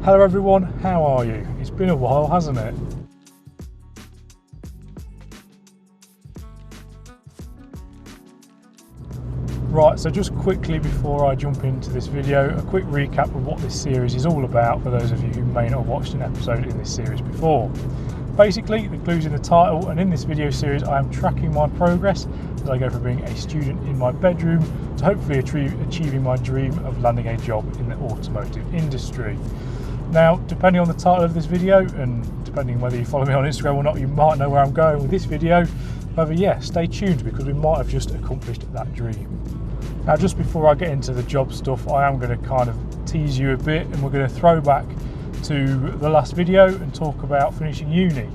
Hello everyone, how are you? It's been a while, hasn't it? Right, so just quickly before I jump into this video, a quick recap of what this series is all about for those of you who may not have watched an episode in this series before. Basically, the clue's in the title, and in this video series I am tracking my progress as I go from being a student in my bedroom to hopefully achieving my dream of landing a job in the automotive industry. Now, depending on the title of this video, and depending whether you follow me on Instagram or not, you might know where I'm going with this video. However, yeah, stay tuned because we might have just accomplished that dream. Now, just before I get into the job stuff, I am going to kind of tease you a bit, and we're going to throw back to the last video and talk about finishing uni,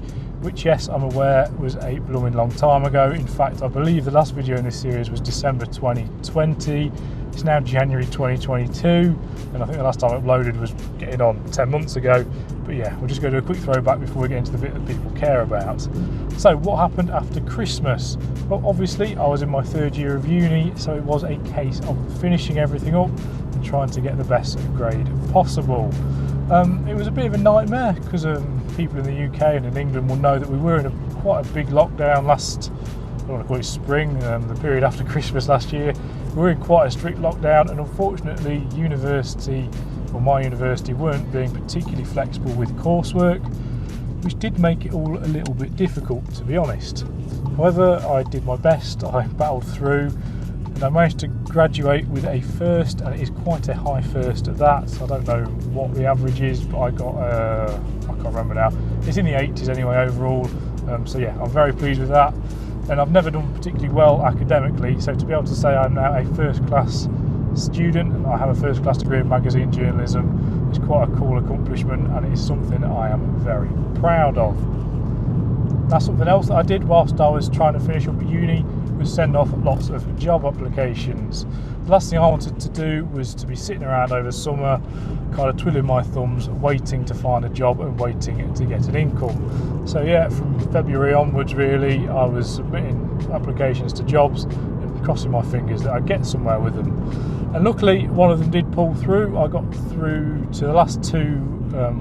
which, yes, I'm aware was a blooming long time ago. In fact, I believe the last video in this series was December 2020. It's now January 2022, and I think the last time I uploaded was getting on 10 months ago. But yeah, we're just going to do a quick throwback before we get into the bit that people care about. So what happened after Christmas? Well, obviously I was in my third year of uni, so it was a case of finishing everything up and trying to get the best grade possible. It was a bit of a nightmare because people in the UK and in England will know that we were in quite a big lockdown last, I don't want to call it spring, the period after Christmas last year. We were in quite a strict lockdown, and unfortunately my university weren't being particularly flexible with coursework, which did make it all a little bit difficult, to be honest. However, I did my best, I battled through, and I managed to graduate with a first, and it is quite a high first at that. So I don't know what the average is, but I got, I can't remember now. It's in the 80s anyway overall, so yeah, I'm very pleased with that. And I've never done particularly well academically, so to be able to say I'm now a first class student and I have a first class degree in magazine journalism is quite a cool accomplishment, and it is something I am very proud of. Now, something else that I did whilst I was trying to finish up at uni was send off lots of job applications. The last thing I wanted to do was to be sitting around over summer kind of twiddling my thumbs, waiting to find a job and waiting to get an income. So yeah, from February onwards really, I was submitting applications to jobs and crossing my fingers that I'd get somewhere with them. And luckily one of them did pull through. I got through to the last two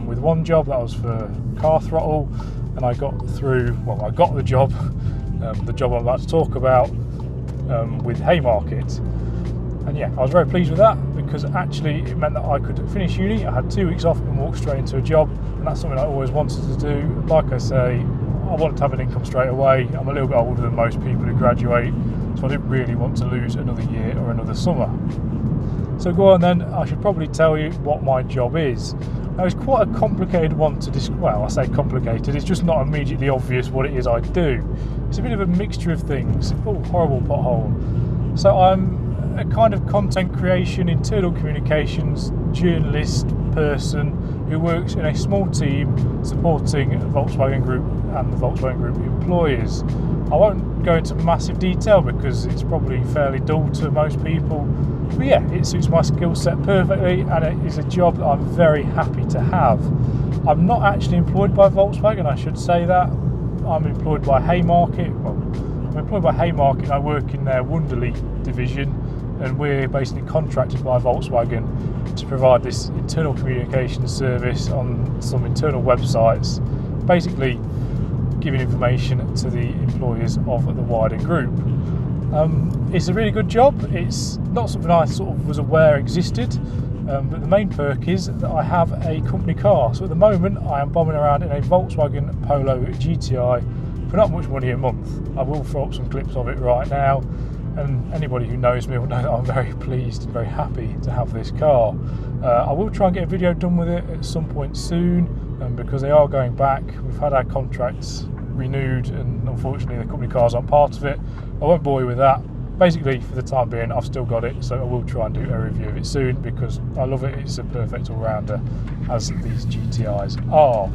with one job that was for car throttle, and I got through, well, I got the job I'm about to talk about with Haymarket. And yeah, I was very pleased with that because actually it meant that I could finish uni. I had 2 weeks off and walk straight into a job, and that's something I always wanted to do. Like I say, I wanted to have an income straight away. I'm a little bit older than most people who graduate, so I didn't really want to lose another year or another summer. So go on then, I should probably tell you what my job is. Now, it's quite a complicated one to describe. Well, I say complicated, it's just not immediately obvious what it is I do. It's a bit of a mixture of things. Oh, horrible pothole. So I'm a kind of content creation, internal communications journalist person who works in a small team supporting Volkswagen Group and the Volkswagen Group employers. I won't go into massive detail because it's probably fairly dull to most people, but yeah, it suits my skill set perfectly, and it is a job that I'm very happy to have. I'm not actually employed by Volkswagen, I should say that. I'm employed by Haymarket. Well, I'm employed by Haymarket and I work in their Wonderly division, and we're basically contracted by Volkswagen to provide this internal communication service on some internal websites, basically giving information to the employers of the wider group. It's a really good job. It's not something I sort of was aware existed, but the main perk is that I have a company car. So at the moment I am bombing around in a Volkswagen Polo GTI for not much money a month. I will throw up some clips of it right now, and anybody who knows me will know that I'm very pleased and very happy to have this car. I will try and get a video done with it at some point soon, because they are going back. We've had our contracts renewed, and unfortunately the company cars aren't part of it. I won't bore you with that. Basically, for the time being, I've still got it, so I will try and do a review of it soon because I love it. It's a perfect all-rounder, as these GTIs are.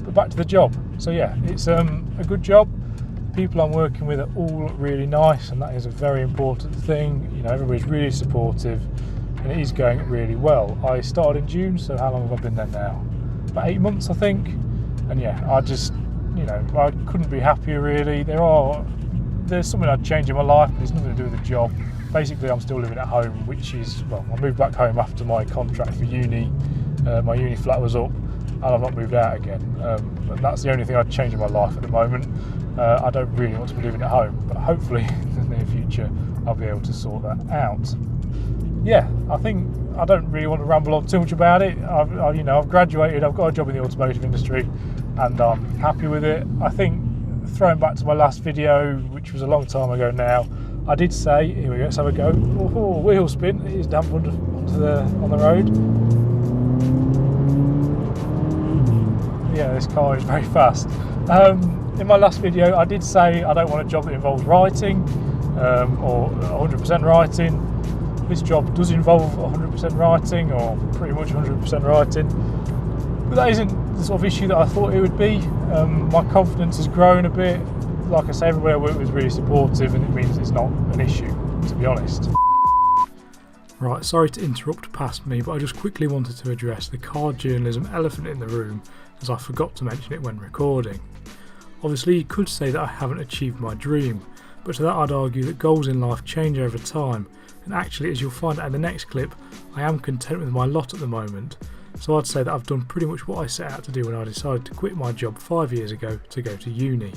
But back to the job. So yeah, it's a good job. People I'm working with are all really nice, and that is a very important thing. You know, everybody's really supportive, and it is going really well. I started in June, so how long have I been there now? About 8 months, I think. And yeah, I just, you know, I couldn't be happier really. There's something I'd change in my life, but it's nothing to do with the job. Basically, I'm still living at home, which is, well, I moved back home after my contract for uni my uni flat was up, and I've not moved out again. And that's the only thing I'd change in my life at the moment. I don't really want to be living at home, but hopefully in the near future I'll be able to sort that out. Yeah, I think I don't really want to ramble on too much about it. I've graduated, I've got a job in the automotive industry, and I'm happy with it. I think, throwing back to my last video, which was a long time ago now, I did say, here we go, let's have a go. Oh, wheel spin, it is damp on the road. Yeah, this car is very fast. In my last video, I did say I don't want a job that involves writing, or 100% writing. This job does involve 100% writing, or pretty much 100% writing, but that isn't the sort of issue that I thought it would be. My confidence has grown a bit. Like I say, everywhere I work was really supportive, and it means it's not an issue, to be honest. Right, sorry to interrupt past me, but I just quickly wanted to address the car journalism elephant in the room, as I forgot to mention it when recording. Obviously, you could say that I haven't achieved my dream, but to that I'd argue that goals in life change over time, and actually, as you'll find out in the next clip, I am content with my lot at the moment. So I'd say that I've done pretty much what I set out to do when I decided to quit my job 5 years ago to go to uni.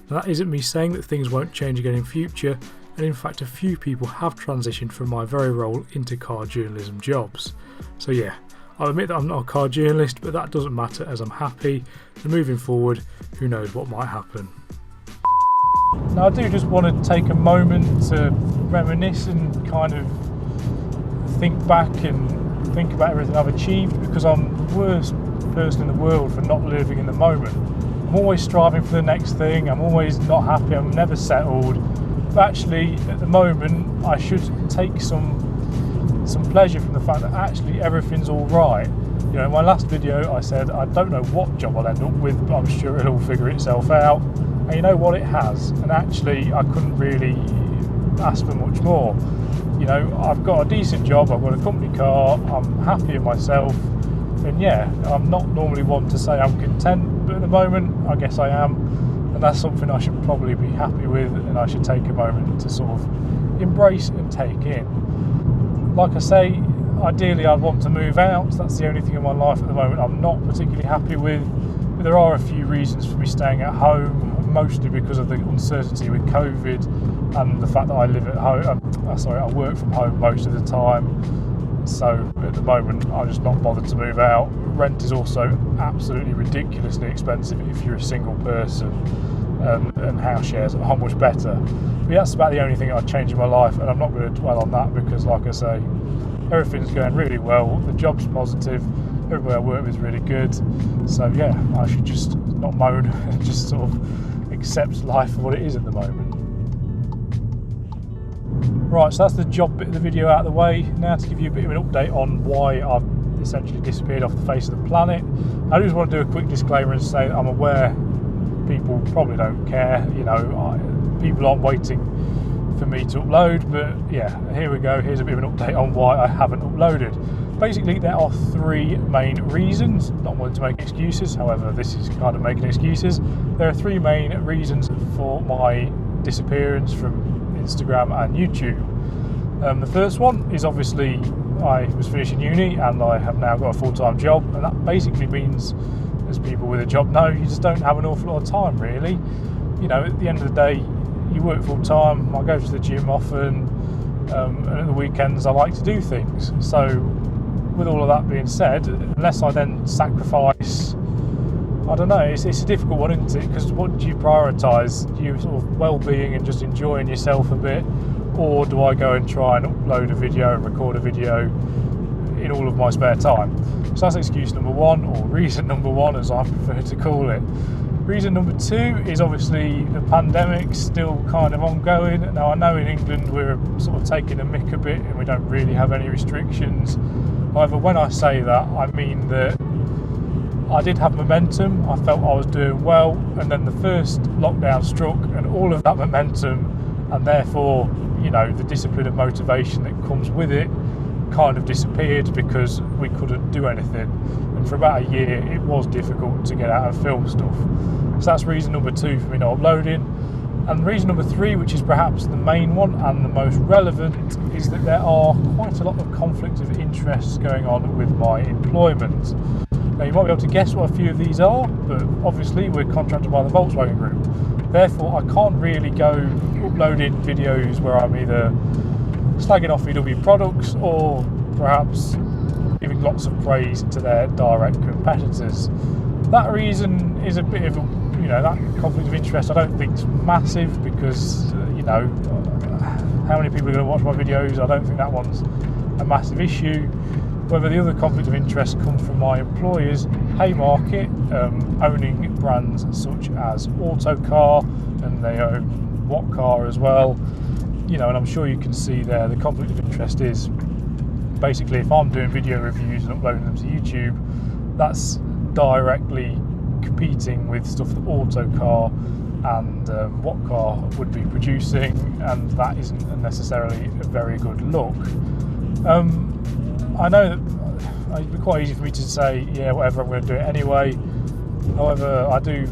Now, that isn't me saying that things won't change again in future, and in fact a few people have transitioned from my very role into car journalism jobs. So yeah, I'll admit that I'm not a car journalist, but that doesn't matter as I'm happy, and moving forward, who knows what might happen. Now, I do just want to take a moment to reminisce and kind of think back and think about everything I've achieved, because I'm the worst person in the world for not living in the moment. I'm always striving for the next thing, I'm always not happy, I'm never settled. But actually, at the moment, I should take some pleasure from the fact that actually everything's all right. You know, in my last video I said I don't know what job I'll end up with, but I'm sure it'll all figure itself out. And you know what, it has. And actually, I couldn't really ask for much more. You know, I've got a decent job, I've got a company car, I'm happy in myself, and yeah, I'm not normally one to say I'm content, but at the moment I guess I am, and that's something I should probably be happy with, and I should take a moment to sort of embrace and take in. Like I say, ideally I'd want to move out. That's the only thing in my life at the moment I'm not particularly happy with, but there are a few reasons for me staying at home, mostly because of the uncertainty with COVID and the fact that I live at home. I work from home most of the time, so at the moment I'm just not bothered to move out. Rent is also absolutely ridiculously expensive if you're a single person, and house shares are much better. But that's about the only thing I'd change in my life, and I'm not going to dwell on that because, like I say, everything's going really well, the job's positive, everywhere I work is really good, so yeah, I should just not moan and just sort of accept life for what it is at the moment. Right, so that's the job bit of the video out of the way. Now to give you a bit of an update on why I've essentially disappeared off the face of the planet. I just want to do a quick disclaimer and say that I'm aware people probably don't care, you know, people aren't waiting for me to upload, but yeah, here we go. Here's a bit of an update on why I haven't uploaded. Basically, there are three main reasons. Not wanting to make excuses, however, this is kind of making excuses. There are three main reasons for my disappearance from Instagram and YouTube. The first one is obviously I was finishing uni and I have now got a full-time job, and that basically means, as people with a job know, you just don't have an awful lot of time really. You know, at the end of the day, you work full-time, I go to the gym often, and at the weekends I like to do things. So with all of that being said, unless I then sacrifice, I don't know, it's a difficult one, isn't it? Because what do you prioritise? Do you sort of well-being and just enjoying yourself a bit, or do I go and try and upload a video and record a video in all of my spare time? So that's excuse number one, or reason number one as I prefer to call it. Reason number two is obviously the pandemic still kind of ongoing. Now I know in England we're sort of taking a mick a bit and we don't really have any restrictions. However, when I say that, I mean that I did have momentum, I felt I was doing well, and then the first lockdown struck and all of that momentum, and therefore, you know, the discipline and motivation that comes with it kind of disappeared because we couldn't do anything. And for about a year it was difficult to get out and film stuff. So that's reason number two for me not uploading. And reason number 3, which is perhaps the main one and the most relevant, is that there are quite a lot of conflict of interests going on with my employment. Now, you might be able to guess what a few of these are, but obviously we're contracted by the Volkswagen Group. Therefore, I can't really go uploading videos where I'm either slagging off VW products or perhaps giving lots of praise to their direct competitors. That reason is a bit of a, that conflict of interest I don't think is massive, because, how many people are going to watch my videos? I don't think that one's a massive issue. Whether the other conflict of interest comes from my employers, Haymarket, owning brands such as Autocar, and they own What Car as well, and I'm sure you can see there the conflict of interest is basically if I'm doing video reviews and uploading them to YouTube, that's directly competing with stuff that Autocar and What Car would be producing, and that isn't necessarily a very good look. I know that it'd be quite easy for me to say, yeah, whatever, I'm going to do it anyway. However, I do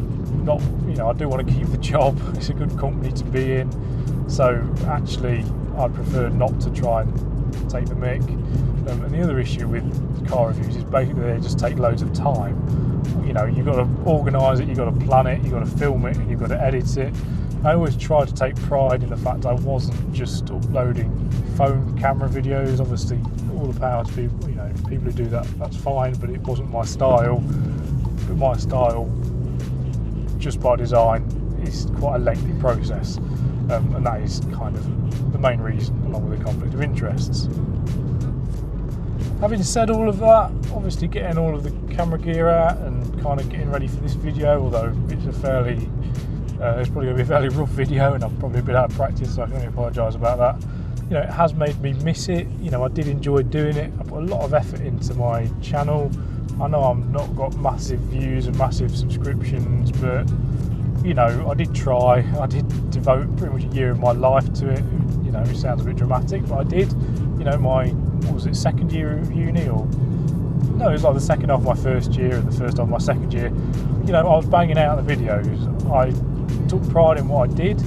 want to keep the job. It's a good company to be in, so actually I'd prefer not to try and take the mick. And the other issue with car reviews is basically they just take loads of time. You've got to organise it, you've got to plan it, you've got to film it, and you've got to edit it. I always try to take pride in the fact I wasn't just uploading phone camera videos. Obviously, all the power to people, people who do that, that's fine, but it wasn't my style. But my style, just by design, is quite a lengthy process, and that is kind of the main reason, along with the conflict of interests. Having said all of that, obviously getting all of the camera gear out and kind of getting ready for this video, although it's it's probably going to be a fairly rough video and I'm probably a bit out of practice, so I can only apologise about that. It has made me miss it. I did enjoy doing it. I put a lot of effort into my channel. I know I've not got massive views and massive subscriptions, but I did try. I did devote pretty much a year of my life to it. It sounds a bit dramatic, but I did. My, what was it, second year of uni, or no, it was like the second half of my first year and the first half of my second year. I was banging out the videos. I took pride in what I did.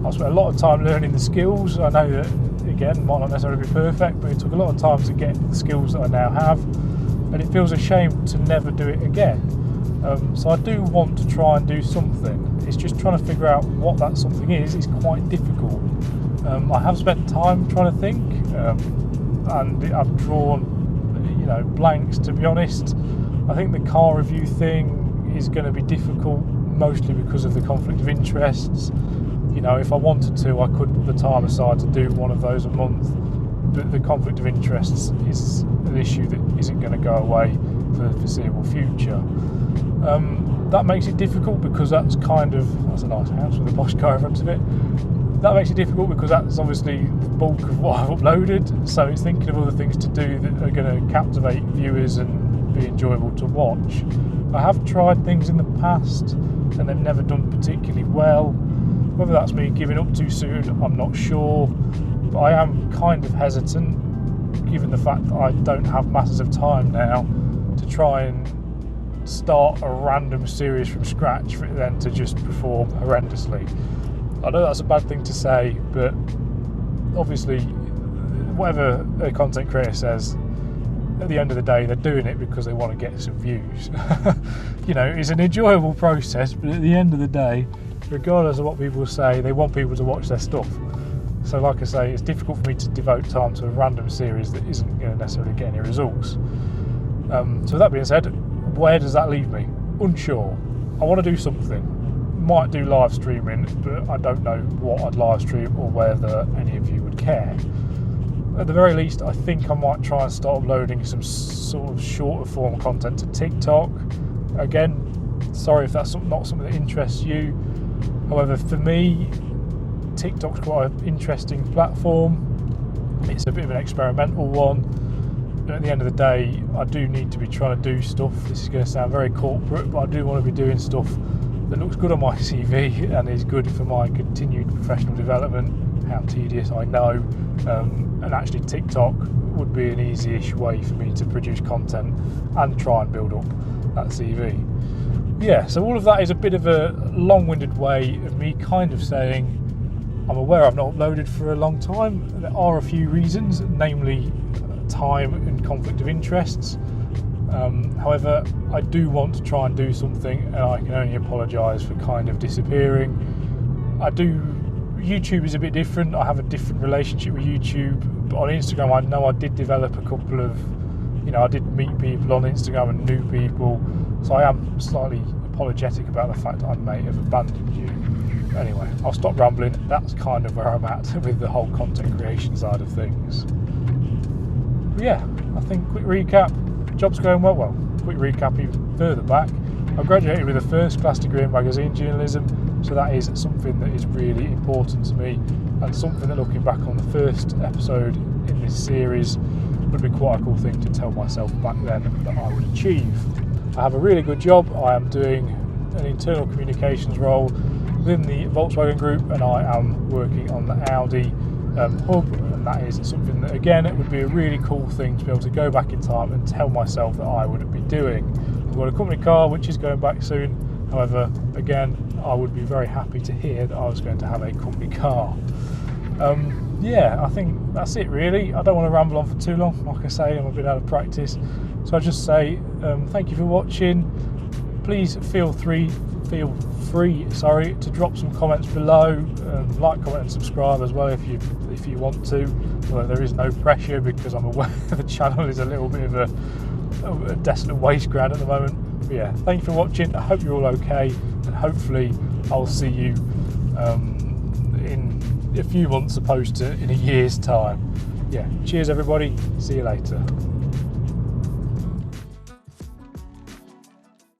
I spent a lot of time learning the skills. I know that, again, might not necessarily be perfect, but it took a lot of time to get the skills that I now have, and it feels a shame to never do it again. So I do want to try and do something. It's just trying to figure out what that something is quite difficult. I have spent time trying to think, and I've drawn, blanks, to be honest. I think the car review thing is going to be difficult, mostly because of the conflict of interests. If I wanted to, I could put the time aside to do one of those a month, but the conflict of interests is an issue that isn't going to go away for the foreseeable future. That makes it difficult because that's a nice house with a posh car in front of it. That makes it difficult because that's obviously the bulk of what I've uploaded, so it's thinking of other things to do that are going to captivate viewers and be enjoyable to watch. I have tried things in the past and they've never done particularly well. Whether that's me giving up too soon, I'm not sure, but I am kind of hesitant, given the fact that I don't have masses of time now, to try and start a random series from scratch for it then to just perform horrendously. I know that's a bad thing to say, but obviously whatever a content creator says, at the end of the day they're doing it because they want to get some views. It's an enjoyable process, but at the end of the day, regardless of what people say, they want people to watch their stuff. So like I say, it's difficult for me to devote time to a random series that isn't going to necessarily get any results. So with that being said, where does that leave me? Unsure. I want to do something. Might do live streaming, but I don't know what I'd live stream or whether any of you would care. At the very least, I think I might try and start uploading some sort of shorter form content to TikTok. Again, sorry if that's not something that interests you. However, for me, TikTok's quite an interesting platform. It's a bit of an experimental one. But at the end of the day, I do need to be trying to do stuff. This is going to sound very corporate, but I do want to be doing stuff that looks good on my CV and is good for my continued professional development. How tedious, I know. And actually TikTok would be an easy-ish way for me to produce content and try and build up that CV. Yeah, so all of that is a bit of a long-winded way of me kind of saying I'm aware I've not uploaded for a long time. There are a few reasons, namely time and conflict of interests. However, I do want to try and do something, and I can only apologise for kind of disappearing. YouTube is a bit different. I have a different relationship with YouTube, but on Instagram I know I did develop a couple of, I did meet people on Instagram and new people, so I am slightly apologetic about the fact that I may have abandoned you. Anyway, I'll stop rambling. That's kind of where I'm at with the whole content creation side of things. But yeah, I think quick recap, job's going well. Quick recap even further back. I graduated with a first class degree in magazine journalism, so that is something that is really important to me, and something that, looking back on the first episode in this series, would be quite a cool thing to tell myself back then that I would achieve. I have a really good job. I am doing an internal communications role within the Volkswagen Group, and I am working on the Audi hub, and that is something that, again, it would be a really cool thing to be able to go back in time and tell myself that I would be doing. I've got a company car which is going back soon. However, again, I would be very happy to hear that I was going to have a company car. Yeah, I think that's it really. I don't want to ramble on for too long. Like I say, I'm a bit out of practice. So I just say thank you for watching. Please feel free to drop some comments below. Like, comment and subscribe as well if you want to. Although there is no pressure, because I'm aware the channel is a little bit of a desolate waste ground at the moment. But yeah, thank you for watching. I hope you're all okay, and hopefully I'll see you in a few months opposed to in a year's time. Yeah, cheers everybody, see you later.